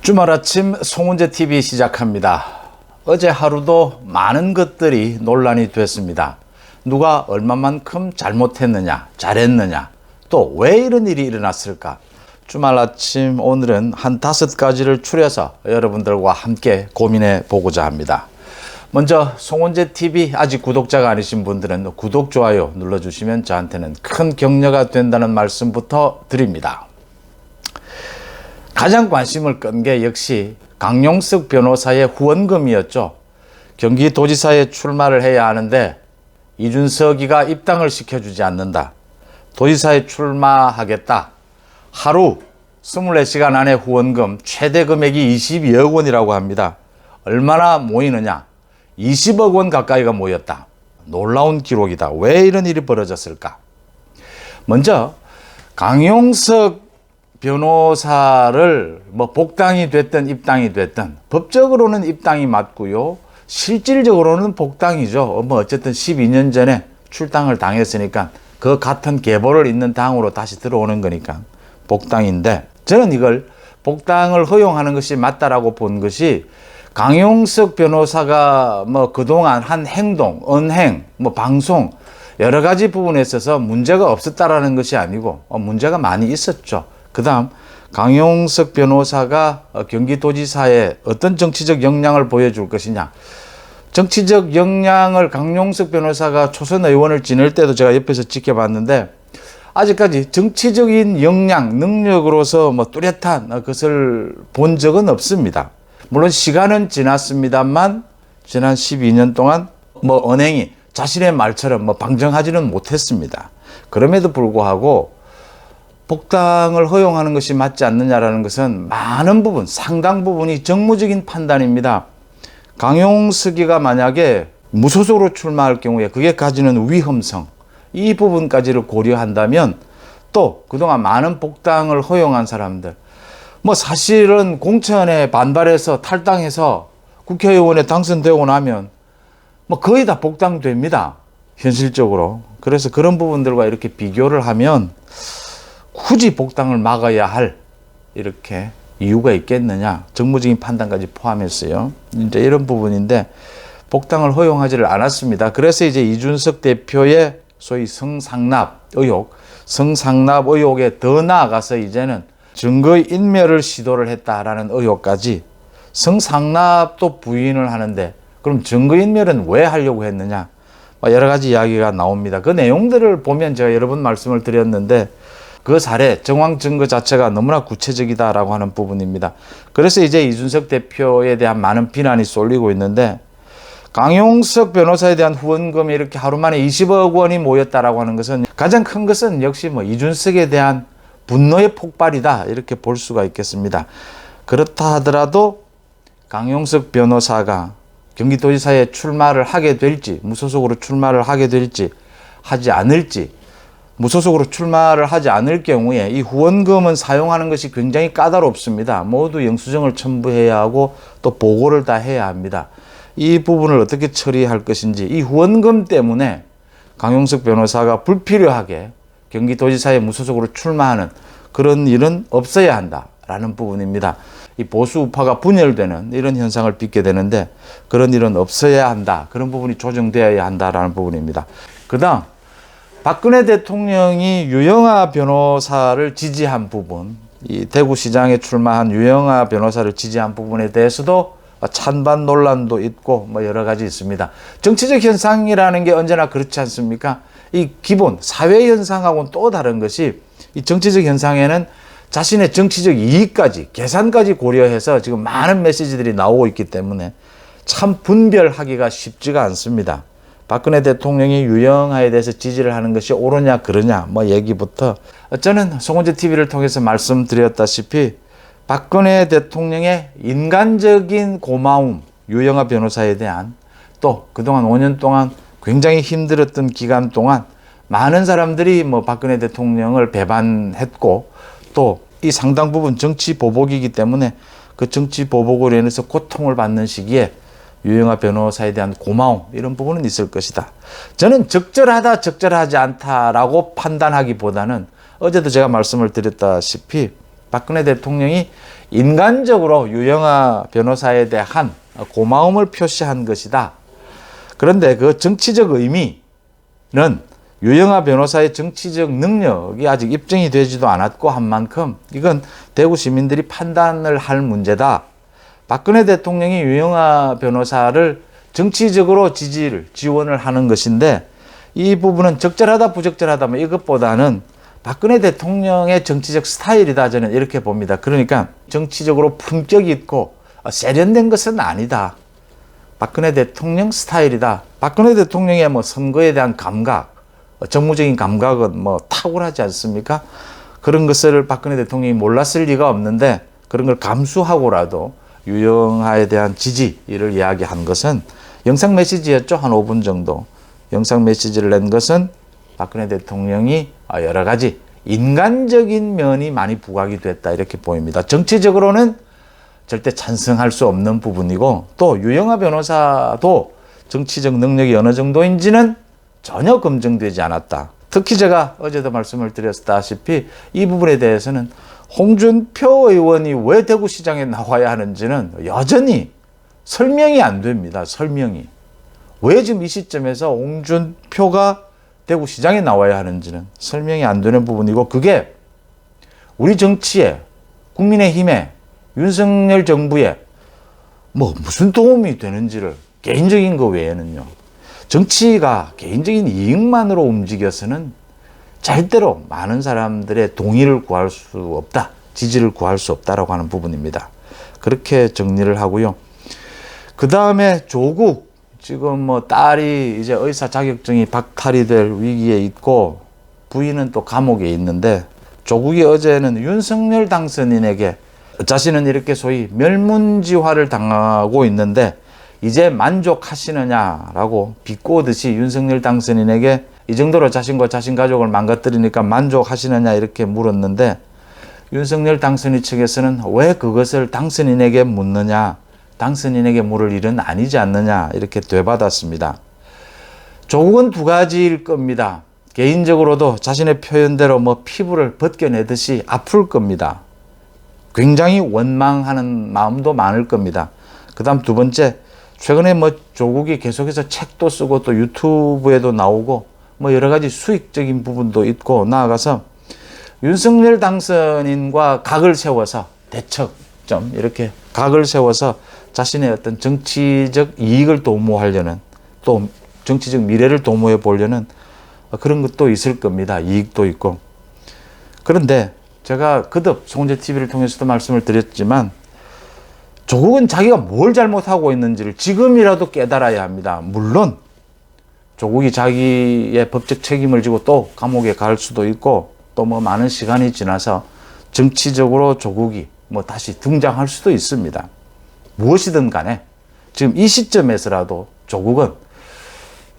주말 아침 송은재 TV 시작합니다. 어제 하루도 많은 것들이 논란이 됐습니다. 누가 얼마만큼 잘못했느냐, 잘했느냐, 또 왜 이런 일이 일어났을까? 주말 아침 오늘은 한 5가지를 추려서 여러분들과 함께 고민해 보고자 합니다. 먼저 송은재 TV 아직 구독자가 아니신 분들은 구독, 좋아요 눌러주시면 저한테는 큰 격려가 된다는 말씀부터 드립니다. 가장 관심을 끈 게 역시 강용석 변호사의 후원금이었죠. 경기도지사에 출마를 해야 하는데 이준석이가 입당을 시켜주지 않는다. 도지사에 출마하겠다. 하루 24시간 안에 후원금 최대 금액이 22억 원이라고 합니다. 얼마나 모이느냐? 20억 원 가까이가 모였다. 놀라운 기록이다. 왜 이런 일이 벌어졌을까? 먼저 강용석 변호사를 복당이 됐든 입당이 됐든 법적으로는 입당이 맞고요. 실질적으로는 복당이죠. 어쨌든 12년 전에 출당을 당했으니까 그 같은 계보를 잇는 당으로 다시 들어오는 거니까 복당인데, 저는 이걸 복당을 허용하는 것이 맞다라고 본 것이 강용석 변호사가 그동안 한 행동, 언행, 방송 여러 가지 부분에 있어서 문제가 없었다라는 것이 아니고 문제가 많이 있었죠. 그 다음 강용석 변호사가 경기도지사에 어떤 정치적 역량을 보여줄 것이냐. 정치적 역량을 강용석 변호사가 초선 의원을 지낼 때도 제가 옆에서 지켜봤는데 아직까지 정치적인 역량, 능력으로서 뚜렷한 것을 본 적은 없습니다. 물론 시간은 지났습니다만 지난 12년 동안 언행이 자신의 말처럼 방정하지는 못했습니다. 그럼에도 불구하고 복당을 허용하는 것이 맞지 않느냐라는 것은 많은 부분, 상당 부분이 정무적인 판단입니다. 강용석이가 만약에 무소속으로 출마할 경우에 그게 가지는 위험성, 이 부분까지를 고려한다면 또 그동안 많은 복당을 허용한 사람들, 사실은 공천에 반발해서 탈당해서 국회의원에 당선되고 나면 거의 다 복당됩니다. 현실적으로. 그래서 그런 부분들과 이렇게 비교를 하면 굳이 복당을 막아야 할 이렇게 이유가 있겠느냐. 정무적인 판단까지 포함했어요. 이제 이런 부분인데 복당을 허용하지를 않았습니다. 그래서 이제 이준석 대표의 소위 성상납 의혹에 더 나아가서 이제는 증거의 인멸을 시도를 했다라는 의혹까지, 성상납도 부인을 하는데 그럼 증거인멸은 왜 하려고 했느냐, 여러 가지 이야기가 나옵니다. 그 내용들을 보면 제가 여러 번 말씀을 드렸는데 그 사례, 정황 증거 자체가 너무나 구체적이다라고 하는 부분입니다. 그래서 이제 이준석 대표에 대한 많은 비난이 쏠리고 있는데, 강용석 변호사에 대한 후원금이 이렇게 하루 만에 20억 원이 모였다라고 하는 것은 가장 큰 것은 역시 이준석에 대한 분노의 폭발이다, 이렇게 볼 수가 있겠습니다. 그렇다 하더라도 강용석 변호사가 경기도지사에 출마를 하게 될지, 무소속으로 출마를 하게 될지 하지 않을지, 무소속으로 출마를 하지 않을 경우에 이 후원금은 사용하는 것이 굉장히 까다롭습니다. 모두 영수증을 첨부해야 하고 또 보고를 다 해야 합니다. 이 부분을 어떻게 처리할 것인지, 이 후원금 때문에 강용석 변호사가 불필요하게 경기도지사에 무소속으로 출마하는 그런 일은 없어야 한다라는 부분입니다. 이 보수 우파가 분열되는 이런 현상을 빚게 되는데 그런 일은 없어야 한다. 그런 부분이 조정되어야 한다라는 부분입니다. 그 다음 박근혜 대통령이 유영하 변호사를 지지한 부분, 이 대구시장에 출마한 유영하 변호사를 지지한 부분에 대해서도 찬반 논란도 있고 여러 가지 있습니다. 정치적 현상이라는 게 언제나 그렇지 않습니까? 이 기본 사회 현상하고는 또 다른 것이, 이 정치적 현상에는 자신의 정치적 이익까지, 계산까지 고려해서 지금 많은 메시지들이 나오고 있기 때문에 참 분별하기가 쉽지가 않습니다. 박근혜 대통령이 유영하에 대해서 지지를 하는 것이 옳으냐 그러냐 얘기부터, 저는 송은재 TV를 통해서 말씀드렸다시피 박근혜 대통령의 인간적인 고마움, 유영하 변호사에 대한, 또 그동안 5년 동안 굉장히 힘들었던 기간 동안 많은 사람들이 박근혜 대통령을 배반했고 또 이 상당 부분 정치 보복이기 때문에 그 정치 보복으로 인해서 고통을 받는 시기에 유영하 변호사에 대한 고마움, 이런 부분은 있을 것이다. 저는 적절하다, 적절하지 않다라고 판단하기보다는 어제도 제가 말씀을 드렸다시피 박근혜 대통령이 인간적으로 유영하 변호사에 대한 고마움을 표시한 것이다. 그런데 그 정치적 의미는 유영하 변호사의 정치적 능력이 아직 입증이 되지도 않았고 한 만큼 이건 대구 시민들이 판단을 할 문제다. 박근혜 대통령이 유영하 변호사를 정치적으로 지원을 하는 것인데 이 부분은 적절하다 부적절하다 뭐 이것보다는 박근혜 대통령의 정치적 스타일이다 저는 이렇게 봅니다. 그러니까 정치적으로 품격 있고 세련된 것은 아니다. 박근혜 대통령 스타일이다. 박근혜 대통령의 뭐 선거에 대한 감각, 정무적인 감각은 뭐 탁월하지 않습니까? 그런 것을 박근혜 대통령이 몰랐을 리가 없는데 그런 걸 감수하고라도 유영하에 대한 지지를 이야기한 것은 영상 메시지였죠. 한 5분 정도. 영상 메시지를 낸 것은 박근혜 대통령이 여러 가지 인간적인 면이 많이 부각이 됐다 이렇게 보입니다. 정치적으로는 절대 찬성할 수 없는 부분이고 또 유영하 변호사도 정치적 능력이 어느 정도인지는 전혀 검증되지 않았다. 특히 제가 어제도 말씀을 드렸다시피 이 부분에 대해서는 홍준표 의원이 왜 대구시장에 나와야 하는지는 여전히 설명이 안 됩니다. 설명이. 왜 지금 이 시점에서 홍준표가 대구시장에 나와야 하는지는 설명이 안 되는 부분이고 그게 우리 정치에 국민의힘에 윤석열 정부에 뭐 무슨 도움이 되는지를 개인적인 거 외에는요. 정치가 개인적인 이익만으로 움직여서는 절대로 많은 사람들의 동의를 구할 수 없다. 지지를 구할 수 없다라고 하는 부분입니다. 그렇게 정리를 하고요. 그 다음에 조국 지금 뭐 딸이 이제 의사 자격증이 박탈이 될 위기에 있고 부인은 또 감옥에 있는데 조국이 어제는 윤석열 당선인에게 자신은 이렇게 소위 멸문지화를 당하고 있는데 이제 만족하시느냐라고 비꼬듯이 윤석열 당선인에게 이 정도로 자신과 자신 가족을 망가뜨리니까 만족하시느냐 이렇게 물었는데 윤석열 당선인 측에서는 왜 그것을 당선인에게 묻느냐, 당선인에게 물을 일은 아니지 않느냐 이렇게 되받았습니다. 조국은 두 가지일 겁니다. 개인적으로도 자신의 표현대로 뭐 피부를 벗겨내듯이 아플 겁니다. 굉장히 원망하는 마음도 많을 겁니다. 그 다음 두 번째, 최근에 뭐 조국이 계속해서 책도 쓰고 또 유튜브에도 나오고 뭐 여러 가지 수익적인 부분도 있고 나아가서 윤석열 당선인과 각을 세워서 대척점 이렇게 각을 세워서 자신의 어떤 정치적 이익을 도모하려는 또 정치적 미래를 도모해 보려는 그런 것도 있을 겁니다. 이익도 있고. 그런데 제가 거듭 송재 TV를 통해서도 말씀을 드렸지만 조국은 자기가 뭘 잘못하고 있는지를 지금이라도 깨달아야 합니다. 물론 조국이 자기의 법적 책임을 지고 또 감옥에 갈 수도 있고 또 뭐 많은 시간이 지나서 정치적으로 조국이 뭐 다시 등장할 수도 있습니다. 무엇이든 간에 지금 이 시점에서라도 조국은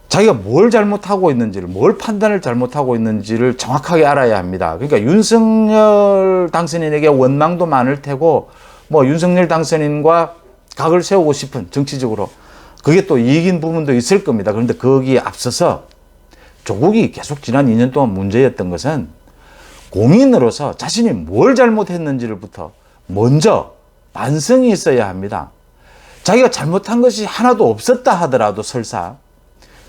자기가 뭘 잘못하고 있는지를, 뭘 판단을 잘못하고 있는지를 정확하게 알아야 합니다. 그러니까 윤석열 당선인에게 원망도 많을 테고 뭐 윤석열 당선인과 각을 세우고 싶은 정치적으로 그게 또 이익인 부분도 있을 겁니다. 그런데 거기에 앞서서 조국이 계속 지난 2년 동안 문제였던 것은 공인으로서 자신이 뭘 잘못했는지를부터 먼저 반성이 있어야 합니다. 자기가 잘못한 것이 하나도 없었다 하더라도 설사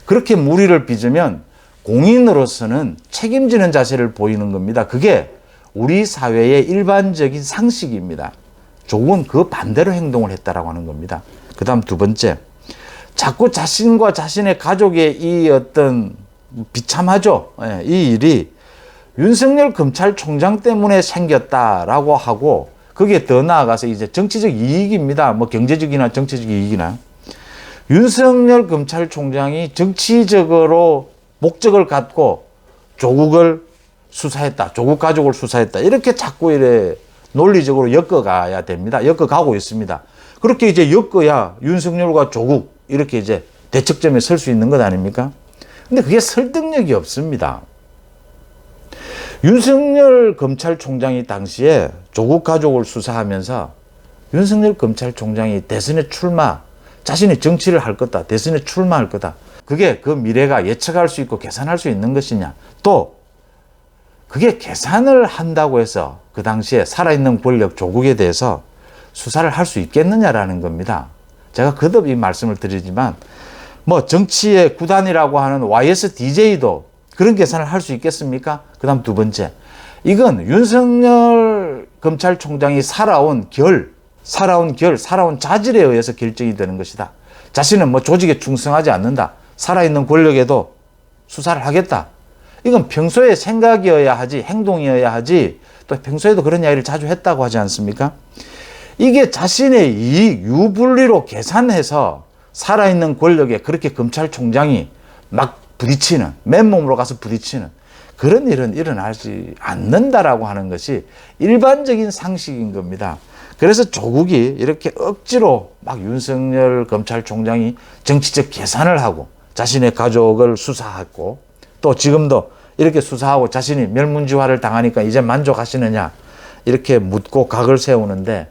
그렇게 무리를 빚으면 공인으로서는 책임지는 자세를 보이는 겁니다. 그게 우리 사회의 일반적인 상식입니다. 조국은 그 반대로 행동을 했다라고 하는 겁니다. 그 다음 두 번째, 자꾸 자신과 자신의 가족의 이 어떤 비참하죠. 이 일이 윤석열 검찰총장 때문에 생겼다라고 하고 그게 더 나아가서 이제 정치적 이익입니다. 뭐 경제적이나 정치적 이익이나 윤석열 검찰총장이 정치적으로 목적을 갖고 조국을 수사했다. 조국 가족을 수사했다. 이렇게 자꾸 이래 논리적으로 엮어가야 됩니다. 엮어가고 있습니다. 그렇게 이제 엮어야 윤석열과 조국 이렇게 이제 대척점에 설 수 있는 것 아닙니까? 근데 그게 설득력이 없습니다. 윤석열 검찰총장이 당시에 조국 가족을 수사하면서 윤석열 검찰총장이 대선에 출마, 자신이 정치를 할 거다, 대선에 출마할 거다. 그게 그 미래가 예측할 수 있고 계산할 수 있는 것이냐. 또 그게 계산을 한다고 해서 그 당시에 살아있는 권력 조국에 대해서 수사를 할 수 있겠느냐라는 겁니다. 제가 거듭 이 말씀을 드리지만 뭐 정치의 구단이라고 하는 YSDJ도 그런 계산을 할 수 있겠습니까? 그 다음 두 번째, 이건 윤석열 검찰총장이 살아온 자질에 의해서 결정이 되는 것이다. 자신은 뭐 조직에 충성하지 않는다. 살아있는 권력에도 수사를 하겠다. 이건 평소의 생각이어야 하지, 행동이어야 하지, 또 평소에도 그런 이야기를 자주 했다고 하지 않습니까? 이게 자신의 이익 유불리로 계산해서 살아있는 권력에 그렇게 검찰총장이 막 부딪히는, 맨몸으로 가서 부딪히는 그런 일은 일어나지 않는다라고 하는 것이 일반적인 상식인 겁니다. 그래서 조국이 이렇게 억지로 막 윤석열 검찰총장이 정치적 계산을 하고 자신의 가족을 수사하고 또 지금도 이렇게 수사하고 자신이 멸문지화를 당하니까 이제 만족하시느냐 이렇게 묻고 각을 세우는데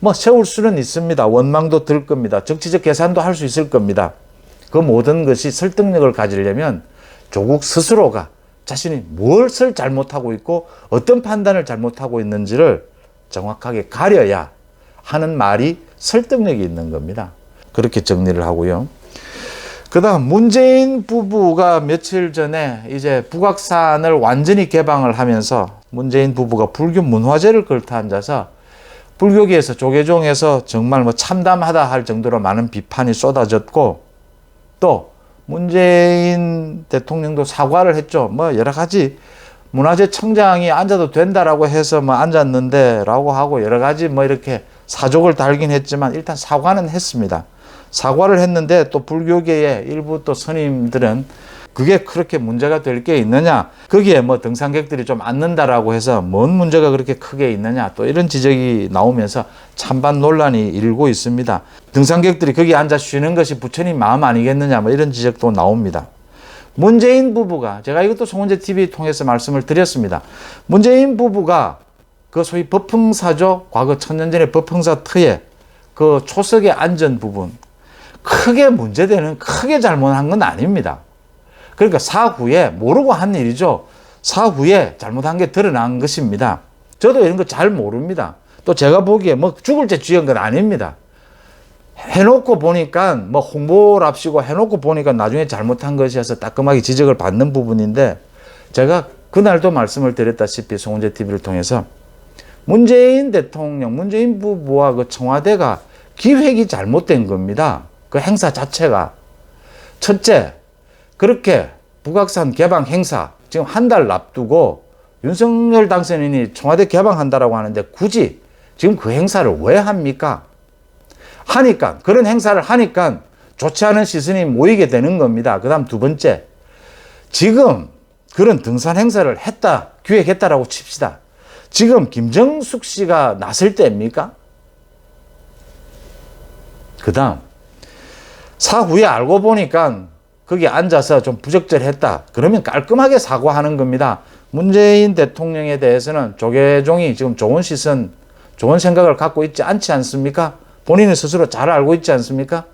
뭐 세울 수는 있습니다. 원망도 들 겁니다. 정치적 계산도 할 수 있을 겁니다. 그 모든 것이 설득력을 가지려면 조국 스스로가 자신이 무엇을 잘못하고 있고 어떤 판단을 잘못하고 있는지를 정확하게 가려야 하는 말이 설득력이 있는 겁니다. 그렇게 정리를 하고요. 그 다음 문재인 부부가 며칠 전에 이제 북악산을 완전히 개방을 하면서 문재인 부부가 불교 문화재를 걸터 앉아서 불교계에서 조계종에서 정말 뭐 참담하다 할 정도로 많은 비판이 쏟아졌고 또 문재인 대통령도 사과를 했죠. 뭐 여러 가지 문화재 청장이 앉아도 된다라고 해서 뭐 앉았는데 라고 하고 여러 가지 뭐 이렇게 사족을 달긴 했지만 일단 사과는 했습니다. 사과를 했는데 또 불교계의 일부 또 스님들은 그게 그렇게 문제가 될 게 있느냐, 거기에 뭐 등산객들이 좀 앉는다라고 해서 뭔 문제가 그렇게 크게 있느냐, 또 이런 지적이 나오면서 찬반 논란이 일고 있습니다. 등산객들이 거기 앉아 쉬는 것이 부처님 마음 아니겠느냐, 뭐 이런 지적도 나옵니다. 문재인 부부가, 제가 이것도 송은재 TV 통해서 말씀을 드렸습니다. 문재인 부부가 그 소위 법흥사죠, 과거 천년 전의 법흥사 터에 그 초석에 앉은 부분, 크게 문제되는, 크게 잘못한 건 아닙니다. 그러니까 사후에 모르고 한 일이죠. 사후에 잘못한 게 드러난 것입니다. 저도 이런 거 잘 모릅니다. 또 제가 보기에 뭐 죽을 죄 지은 건 아닙니다. 해놓고 보니까 뭐 홍보랍시고 해놓고 보니까 나중에 잘못한 것이어서 따끔하게 지적을 받는 부분인데 제가 그날도 말씀을 드렸다시피 송은재 TV를 통해서 문재인 대통령, 문재인 부부와 그 청와대가 기획이 잘못된 겁니다. 그 행사 자체가. 첫째, 그렇게 북악산 개방 행사 지금 한 달 앞두고 윤석열 당선인이 청와대 개방한다라고 하는데 굳이 지금 그 행사를 왜 합니까? 하니까, 그런 행사를 하니까 좋지 않은 시선이 모이게 되는 겁니다. 그 다음 두 번째, 지금 그런 등산 행사를 했다, 기획했다라고 칩시다. 지금 김정숙 씨가 나설 때입니까? 그 다음, 사후에 알고 보니까 거기 앉아서 좀 부적절했다. 그러면 깔끔하게 사과하는 겁니다. 문재인 대통령에 대해서는 조계종이 지금 좋은 시선, 좋은 생각을 갖고 있지 않지 않습니까? 본인은 스스로 잘 알고 있지 않습니까?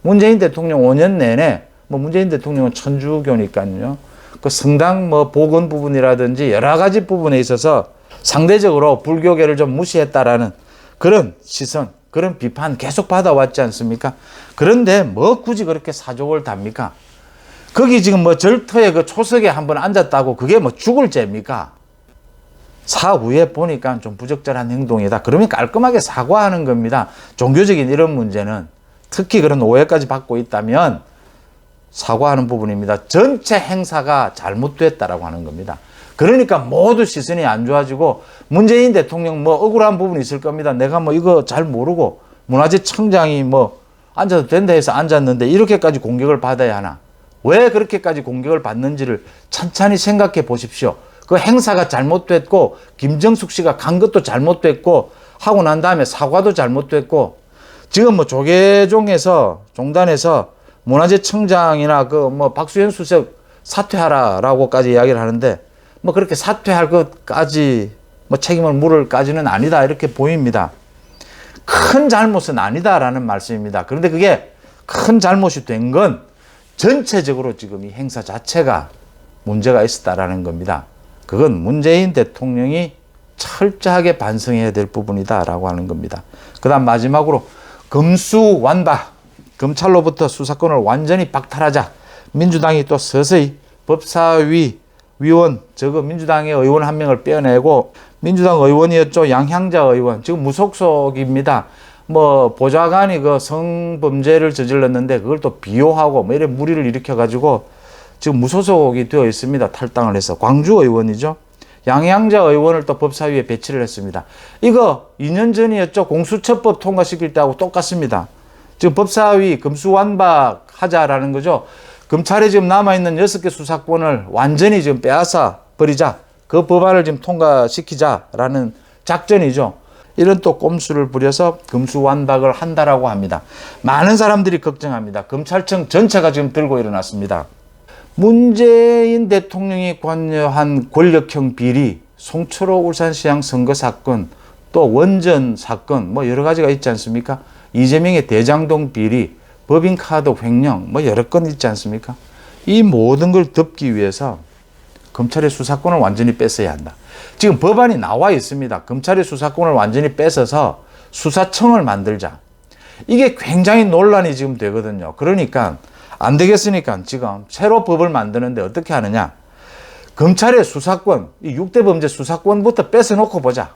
문재인 대통령 5년 내내, 뭐 문재인 대통령은 천주교니까요. 그 성당 뭐 복원 부분이라든지 여러 가지 부분에 있어서 상대적으로 불교계를 좀 무시했다라는 그런 시선, 그런 비판 계속 받아왔지 않습니까? 그런데 뭐 굳이 그렇게 사족을 답니까? 거기 지금 뭐 절터에 그 초석에 한번 앉았다고 그게 뭐 죽을 죄입니까? 사후에 보니까 좀 부적절한 행동이다. 그러면 깔끔하게 사과하는 겁니다. 종교적인 이런 문제는 특히 그런 오해까지 받고 있다면 사과하는 부분입니다. 전체 행사가 잘못됐다라고 하는 겁니다. 그러니까 모두 시선이 안 좋아지고 문재인 대통령 뭐 억울한 부분이 있을 겁니다. 내가 뭐 이거 잘 모르고 문화재 청장이 뭐 앉아도 된다 해서 앉았는데 이렇게까지 공격을 받아야 하나? 왜 그렇게까지 공격을 받는지를 찬찬히 생각해 보십시오. 그 행사가 잘못됐고 김정숙 씨가 간 것도 잘못됐고 하고 난 다음에 사과도 잘못됐고 지금 뭐 조계종에서 종단에서 문화재 청장이나 그 뭐 박수현 수석 사퇴하라라고까지 이야기를 하는데 뭐 그렇게 사퇴할 것까지 뭐 책임을 물을까지는 아니다 이렇게 보입니다. 큰 잘못은 아니다라는 말씀입니다. 그런데 그게 큰 잘못이 된 건 전체적으로 지금 이 행사 자체가 문제가 있었다라는 겁니다. 그건 문재인 대통령이 철저하게 반성해야 될 부분이다라고 하는 겁니다. 그 다음 마지막으로 검수완박, 검찰로부터 수사권을 완전히 박탈하자. 민주당이 또 서서히 법사위 위원, 저거 민주당의 의원 한 명을 빼어내고, 민주당 의원이었죠. 양향자 의원, 지금 무속속입니다. 뭐 보좌관이 그 성범죄를 저질렀는데 그걸 또 비호하고 뭐 이런 무리를 일으켜가지고 지금 무소속이 되어 있습니다. 탈당을 해서. 광주 의원이죠. 양향자 의원을 또 법사위에 배치를 했습니다. 이거 2년 전이었죠. 공수처법 통과시킬 때하고 똑같습니다. 지금 법사위 검수완박 하자라는 거죠. 검찰에 지금 남아있는 6개 수사권을 완전히 지금 빼앗아 버리자. 그 법안을 지금 통과시키자라는 작전이죠. 이런 또 꼼수를 부려서 검수완박을 한다라고 합니다. 많은 사람들이 걱정합니다. 검찰청 전체가 지금 들고 일어났습니다. 문재인 대통령이 관여한 권력형 비리, 송철호 울산시장 선거 사건, 또 원전 사건, 뭐 여러 가지가 있지 않습니까? 이재명의 대장동 비리, 법인카드 횡령, 뭐 여러 건 있지 않습니까? 이 모든 걸 덮기 위해서 검찰의 수사권을 완전히 뺏어야 한다. 지금 법안이 나와 있습니다. 검찰의 수사권을 완전히 뺏어서 수사청을 만들자. 이게 굉장히 논란이 지금 되거든요. 그러니까 안 되겠으니까 지금 새로 법을 만드는데 어떻게 하느냐. 검찰의 수사권, 이 6대 범죄 수사권부터 뺏어놓고 보자.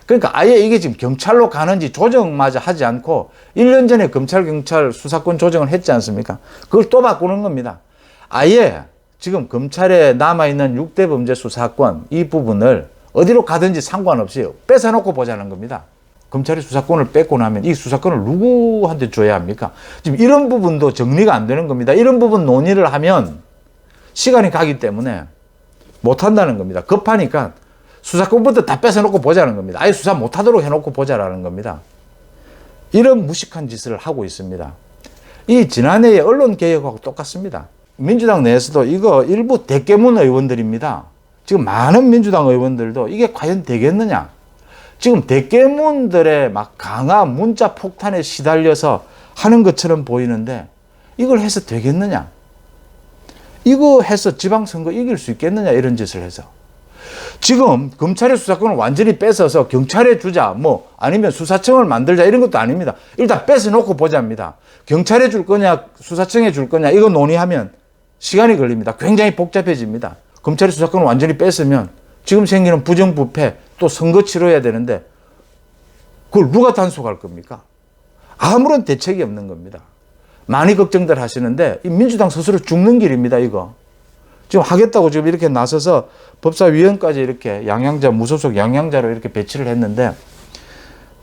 그러니까 아예 이게 지금 경찰로 가는지 조정마저 하지 않고 1년 전에 검찰, 경찰 수사권 조정을 했지 않습니까? 그걸 또 바꾸는 겁니다. 아예 지금 검찰에 남아있는 6대 범죄 수사권 이 부분을 어디로 가든지 상관없이 뺏어놓고 보자는 겁니다. 검찰이 수사권을 뺏고 나면 이 수사권을 누구한테 줘야 합니까? 지금 이런 부분도 정리가 안 되는 겁니다. 이런 부분 논의를 하면 시간이 가기 때문에 못한다는 겁니다. 급하니까 수사권부터 다 뺏어놓고 보자는 겁니다. 아예 수사 못하도록 해놓고 보자라는 겁니다. 이런 무식한 짓을 하고 있습니다. 이 지난해의 언론개혁하고 똑같습니다. 민주당 내에서도 이거 일부 대깨문 의원들입니다. 지금 많은 민주당 의원들도 이게 과연 되겠느냐. 지금 대깨문들의 막 강한 문자 폭탄에 시달려서 하는 것처럼 보이는데 이걸 해서 되겠느냐. 이거 해서 지방선거 이길 수 있겠느냐. 이런 짓을 해서. 지금 검찰의 수사권을 완전히 뺏어서 경찰에 주자, 뭐 아니면 수사청을 만들자 이런 것도 아닙니다. 일단 뺏어놓고 보자입니다. 경찰에 줄 거냐 수사청에 줄 거냐 이거 논의하면 시간이 걸립니다. 굉장히 복잡해집니다. 검찰의 수사권을 완전히 뺏으면 지금 생기는 부정부패 또 선거 치러야 되는데 그걸 누가 단속할 겁니까? 아무런 대책이 없는 겁니다. 많이 걱정들 하시는데 이 민주당 스스로 죽는 길입니다. 이거. 지금 하겠다고 지금 이렇게 나서서 법사위원까지 이렇게 양향자, 무소속 양향자로 이렇게 배치를 했는데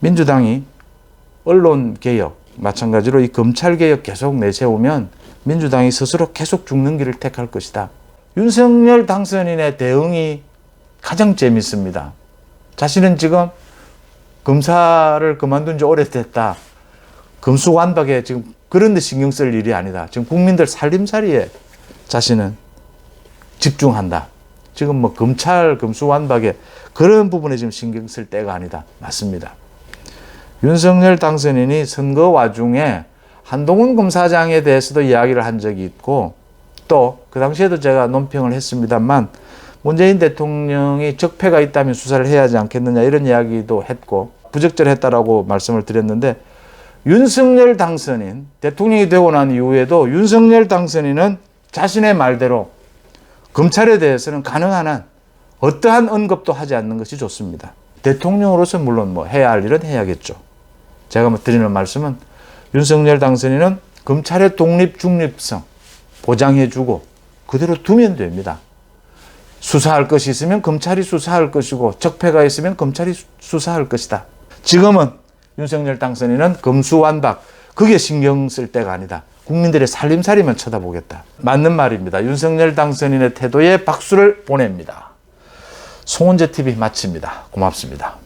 민주당이 언론개혁, 마찬가지로 이 검찰개혁 계속 내세우면 민주당이 스스로 계속 죽는 길을 택할 것이다. 윤석열 당선인의 대응이 가장 재밌습니다. 자신은 지금 검사를 그만둔 지 오래됐다. 검수완박에 지금 그런 데 신경 쓸 일이 아니다. 지금 국민들 살림살이에 자신은 집중한다. 지금 뭐 검찰 검수완박에 그런 부분에 지금 신경 쓸 때가 아니다. 맞습니다. 윤석열 당선인이 선거 와중에 한동훈 검사장에 대해서도 이야기를 한 적이 있고 또 그 당시에도 제가 논평을 했습니다만 문재인 대통령이 적폐가 있다면 수사를 해야 하지 않겠느냐 이런 이야기도 했고 부적절했다라고 말씀을 드렸는데 윤석열 당선인 대통령이 되고 난 이후에도 윤석열 당선인은 자신의 말대로 검찰에 대해서는 가능한 한 어떠한 언급도 하지 않는 것이 좋습니다. 대통령으로서 물론 뭐 해야 할 일은 해야겠죠. 제가 뭐 드리는 말씀은 윤석열 당선인은 검찰의 독립 중립성 보장해주고 그대로 두면 됩니다. 수사할 것이 있으면 검찰이 수사할 것이고 적폐가 있으면 검찰이 수사할 것이다. 지금은 윤석열 당선인은 검수완박 그게 신경 쓸 때가 아니다. 국민들의 살림살이만 쳐다보겠다. 맞는 말입니다. 윤석열 당선인의 태도에 박수를 보냅니다. 송원재 TV 마칩니다. 고맙습니다.